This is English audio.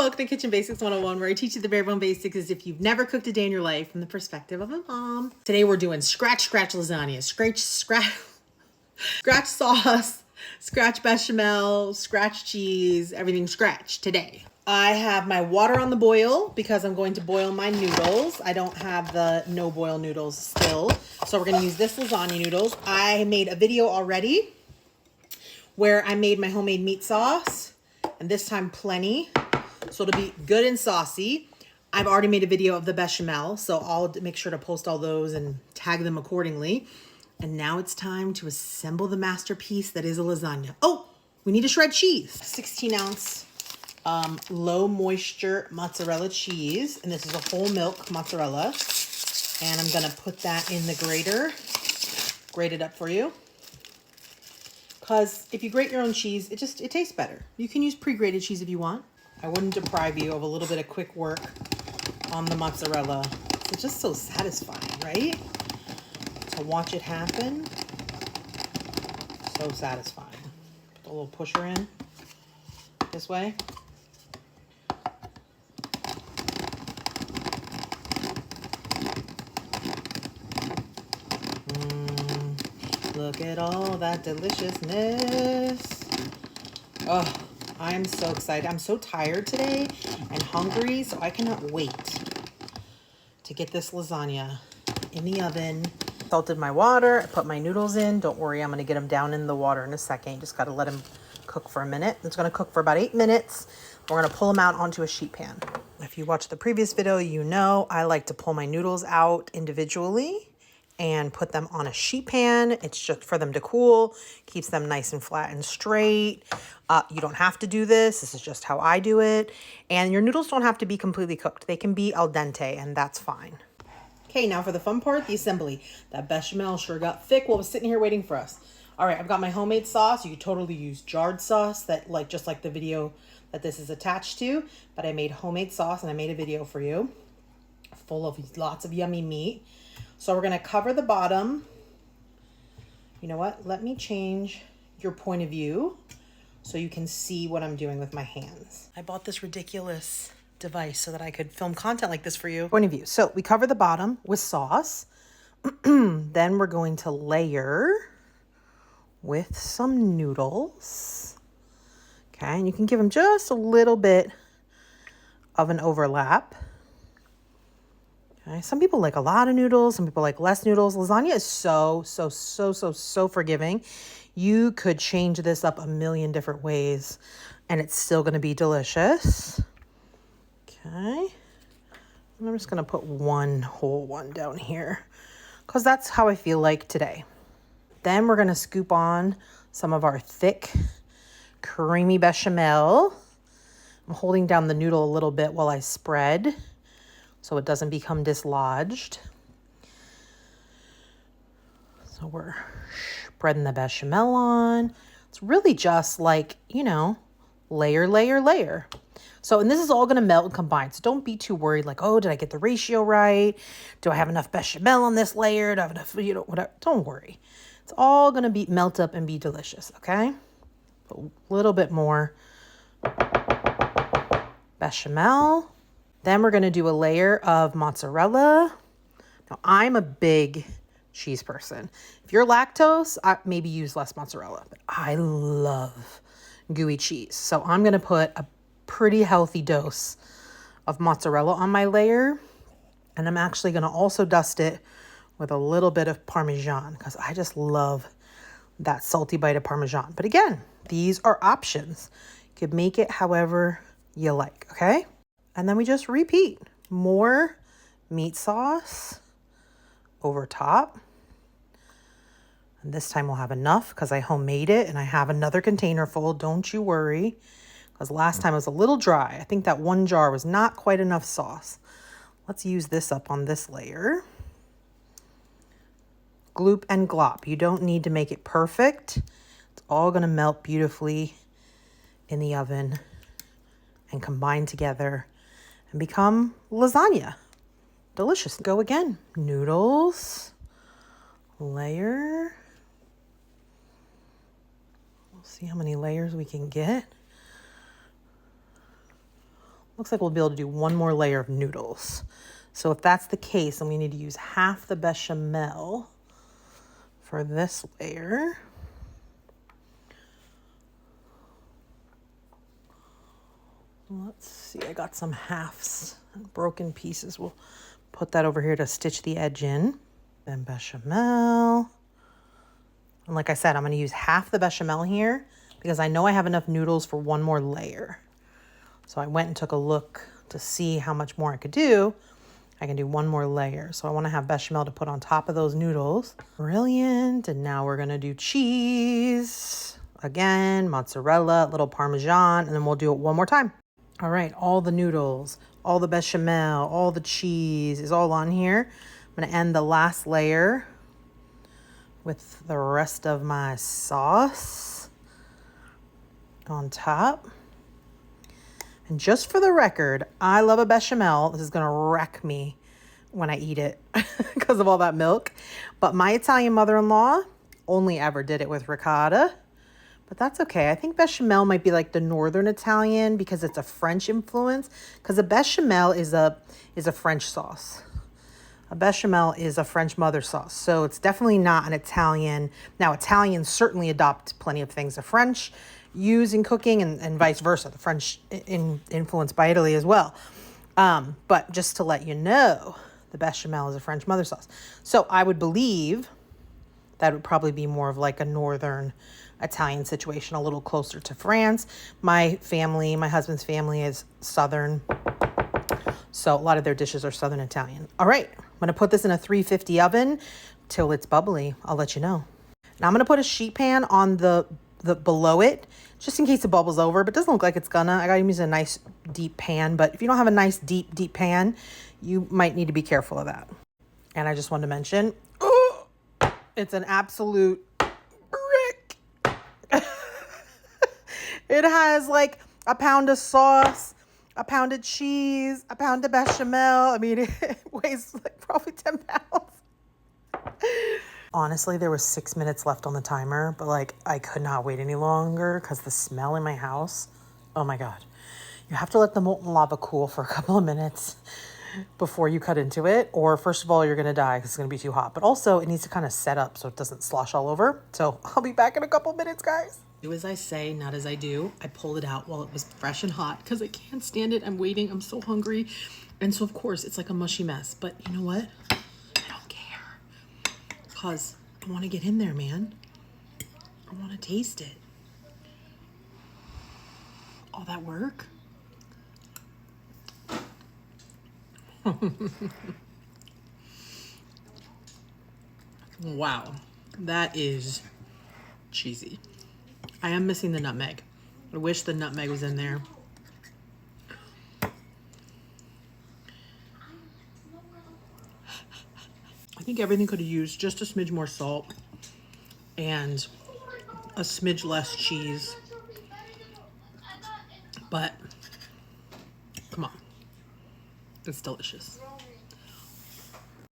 welcome to Kitchen Basics 101, where I teach you the bare bone basics as if you've never cooked a day in your life from the perspective of a mom. Today we're doing scratch lasagna, scratch sauce, scratch bechamel, scratch cheese, everything scratch today. I have my water on the boil because I'm going to boil my noodles. I don't have the no boil noodles still, so we're going to use this lasagna noodles. I made a video already where I made my homemade meat sauce, and this time plenty, so it'll be good and saucy. I've already made a video of the bechamel, so I'll make sure to post all those and tag them accordingly. And now it's time to assemble the masterpiece that is a lasagna. Oh, we need to shred cheese. 16-ounce low moisture mozzarella cheese, and this is a whole milk mozzarella. And I'm gonna put that in the grater, grate it up for you. Because if you grate your own cheese, it tastes better. You can use pre-grated cheese if you want. I wouldn't deprive you of a little bit of quick work on the mozzarella. It's just so satisfying, right? To watch it happen, so satisfying. Put a little pusher in this way. Look at all that deliciousness. Oh, I am so excited. I'm so tired today and hungry, so I cannot wait to get this lasagna in the oven. Salted my water. I put my noodles in. Don't worry, I'm going to get them down in the water in a second. You just got to let them cook for a minute. It's going to cook for about 8 minutes. We're going to pull them out onto a sheet pan. If you watched the previous video, you know I like to pull my noodles out individually and put them on a sheet pan. It's just for them to cool, keeps them nice and flat and straight. You don't have to do this. This is just how I do it. And your noodles don't have to be completely cooked. They can be al dente, and that's fine. Okay, now for the fun part, the assembly. That bechamel sure got thick while it was sitting here waiting for us. All right, I've got my homemade sauce. You could totally use jarred sauce, that just like the video that this is attached to. But I made homemade sauce, and I made a video for you, full of lots of yummy meat. So we're going to cover the bottom. You know what? Let me change your point of view so you can see what I'm doing with my hands. I bought this ridiculous device so that I could film content like this for you. Point of view. So we cover the bottom with sauce. Then we're going to layer with some noodles. Okay, and you can give them just a little bit of an overlap. Okay. Some people like a lot of noodles. Some people like less noodles. Lasagna is so forgiving. You could change this up a million different ways and it's still going to be delicious. Okay. And I'm just going to put one whole one down here because that's how I feel like today. Then we're going to scoop on some of our thick, creamy bechamel. I'm holding down the noodle a little bit while I spread, so it doesn't become dislodged. So we're spreading the bechamel on. It's really just like, layer. So, and this is all going to melt and combine. So don't be too worried like, oh, did I get the ratio right? Do I have enough bechamel on this layer? Do I have enough, whatever. Don't worry. It's all going to melt up and be delicious, okay? A little bit more bechamel. Then we're going to do a layer of mozzarella. Now, I'm a big cheese person. If you're lactose, maybe use less mozzarella. But I love gooey cheese. So I'm going to put a pretty healthy dose of mozzarella on my layer. And I'm actually going to also dust it with a little bit of Parmesan because I just love that salty bite of Parmesan. But again, these are options. You could make it however you like, okay? And then we just repeat. More meat sauce over top. And this time we'll have enough because I homemade it and I have another container full. Don't you worry. Because last time it was a little dry. I think that one jar was not quite enough sauce. Let's use this up on this layer. Gloop and glop. You don't need to make it perfect. It's all going to melt beautifully in the oven and combine together and become lasagna. Delicious. Go again. Noodles. Layer. We'll see how many layers we can get. Looks like we'll be able to do one more layer of noodles. So if that's the case, then we need to use half the bechamel for this layer. Let's see, I got some halves, broken pieces. We'll put that over here to stitch the edge in. Then bechamel. And like I said, I'm going to use half the bechamel here because I know I have enough noodles for one more layer. So I went and took a look to see how much more I could do. I can do one more layer. So I want to have bechamel to put on top of those noodles. Brilliant. And now we're going to do cheese. Again, mozzarella, little Parmesan, and then we'll do it one more time. All right, all the noodles, all the bechamel, all the cheese is all on here. I'm going to end the last layer with the rest of my sauce on top. And just for the record, I love a bechamel. This is going to wreck me when I eat it because of all that milk. But my Italian mother-in-law only ever did it with ricotta. But that's okay. I think bechamel might be like the Northern Italian because it's a French influence. Because a bechamel is a French sauce. A bechamel is a French mother sauce. So it's definitely not an Italian. Now, Italians certainly adopt plenty of things the French use in cooking and vice versa. The French influenced by Italy as well. But just to let you know, the bechamel is a French mother sauce. So I would believe that would probably be more of like a Northern Italian situation, a little closer to France. My family, my husband's family is Southern. So a lot of their dishes are Southern Italian. All right, I'm going to put this in a 350 oven till it's bubbly. I'll let you know. Now I'm going to put a sheet pan on the below it, just in case it bubbles over, but it doesn't look like it's gonna. I gotta use a nice deep pan, but if you don't have a nice deep pan, you might need to be careful of that. And I just wanted to mention, oh, it's an absolute brick. It has like a pound of sauce, a pound of cheese, a pound of bechamel. I mean, it weighs like probably 10 pounds. Honestly, there was 6 minutes left on the timer, but like I could not wait any longer because the smell in my house, oh my God. You have to let the molten lava cool for a couple of minutes before you cut into it. Or first of all, you're gonna die because it's gonna be too hot. But also it needs to kind of set up so it doesn't slosh all over. So I'll be back in a couple minutes, guys. Do as I say, not as I do. I pulled it out while it was fresh and hot because I can't stand it. I'm waiting, I'm so hungry. And so of course it's like a mushy mess, but you know what? Because I want to get in there, man. I want to taste it. All that work. Wow, that is cheesy. I am missing the nutmeg. I wish the nutmeg was in there. I think everything could have used just a smidge more salt and a smidge less cheese. But come on, it's delicious.